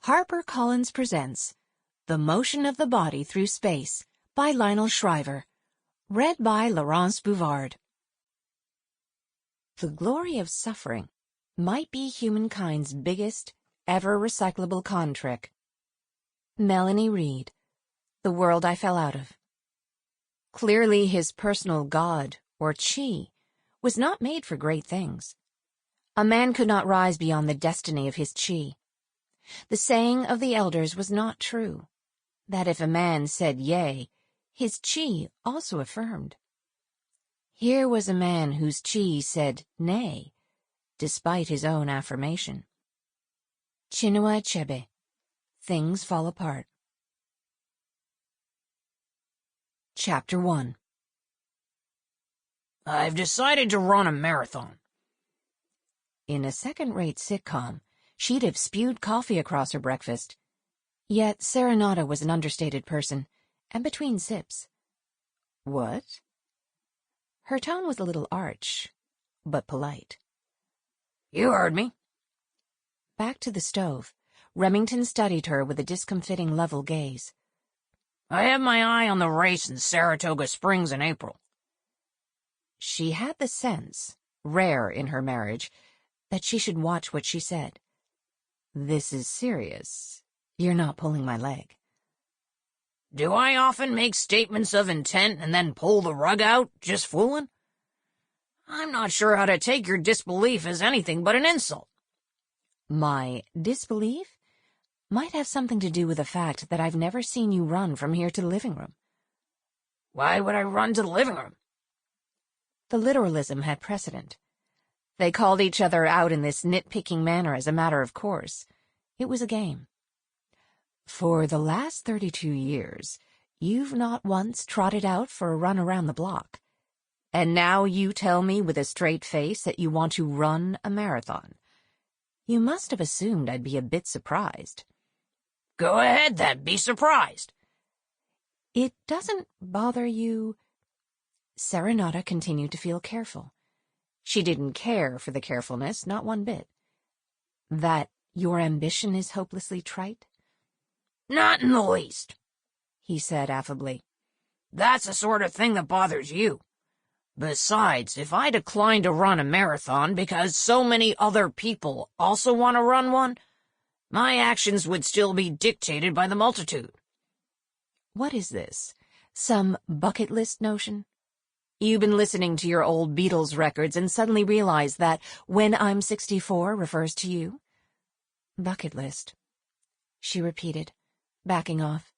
HarperCollins presents The Motion of the Body Through Space by Lionel Shriver, read by Laurence Bouvard. The glory of suffering might be humankind's biggest, ever-recyclable con trick. Melanie Reed, The World I Fell Out of. Clearly his personal god, or chi, was not made for great things. A man could not rise beyond the destiny of his chi. The saying of the elders was not true, that if a man said yea, his chi also affirmed. Here was a man whose chi said nay, despite his own affirmation. Chinua Achebe, Things Fall Apart. Chapter 1. I've decided to run a marathon. In a second-rate sitcom, she'd have spewed coffee across her breakfast. Yet Serenata was an understated person, and between sips. What? Her tone was a little arch, but polite. You heard me. Back to the stove, Remington studied her with a discomfiting level gaze. I have my eye on the race in Saratoga Springs in April. She had the sense, rare in her marriage, that she should watch what she said. This is serious. You're not pulling my leg. Do I often make statements of intent and then pull the rug out, just fooling? I'm not sure how to take your disbelief as anything but an insult. My disbelief might have something to do with the fact that I've never seen you run from here to the living room. Why would I run to the living room? The literalism had precedent. They called each other out in this nitpicking manner as a matter of course. It was a game. For the last 32 years, you've not once trotted out for a run around the block. And now you tell me with a straight face that you want to run a marathon. You must have assumed I'd be a bit surprised. Go ahead, then. Be surprised. It doesn't bother you... Serenata continued to feel careful. She didn't care for the carefulness, not one bit. That your ambition is hopelessly trite? Not in the least, he said affably. That's the sort of thing that bothers you. Besides, if I decline to run a marathon because so many other people also want to run one, my actions would still be dictated by the multitude. What is this? Some bucket list notion? You've been listening to your old Beatles records and suddenly realize that When I'm 64 refers to you? Bucket list, she repeated, backing off.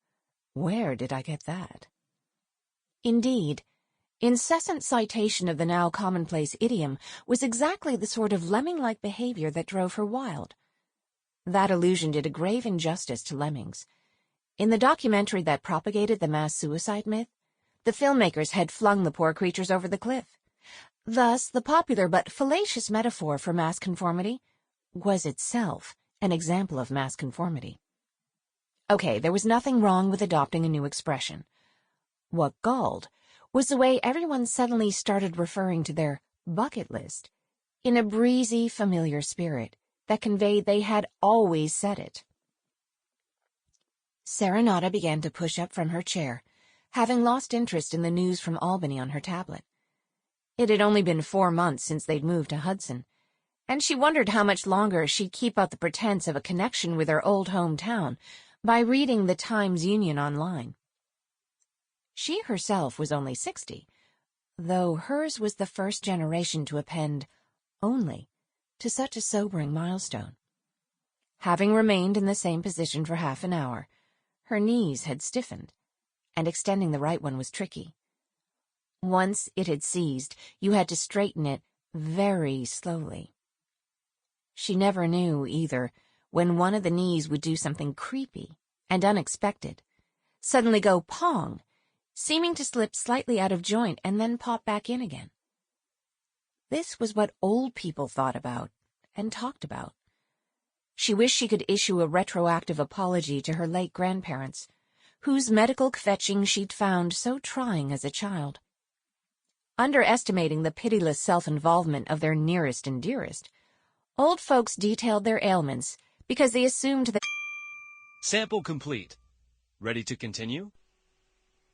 Where did I get that? Indeed, incessant citation of the now commonplace idiom was exactly the sort of lemming-like behavior that drove her wild. That allusion did a grave injustice to lemmings. In the documentary that propagated the mass suicide myth, the filmmakers had flung the poor creatures over the cliff. Thus, the popular but fallacious metaphor for mass conformity was itself an example of mass conformity. Okay, there was nothing wrong with adopting a new expression. What galled was the way everyone suddenly started referring to their bucket list in a breezy, familiar spirit that conveyed they had always said it. Serenata began to push up from her chair, having lost interest in the news from Albany on her tablet. It had only been 4 months since they'd moved to Hudson, and she wondered how much longer she'd keep up the pretense of a connection with her old hometown by reading the Times-Union online. She herself was only 60, though hers was the first generation to append only to such a sobering milestone. Having remained in the same position for half an hour, her knees had stiffened, and extending the right one was tricky. Once it had seized, you had to straighten it very slowly. She never knew, either, when one of the knees would do something creepy and unexpected, suddenly go pong, seeming to slip slightly out of joint and then pop back in again. This was what old people thought about and talked about. She wished she could issue a retroactive apology to her late grandparents, whose medical kvetching she'd found so trying as a child. Underestimating the pitiless self-involvement of their nearest and dearest, old folks detailed their ailments because they assumed that Sample complete. Ready to continue?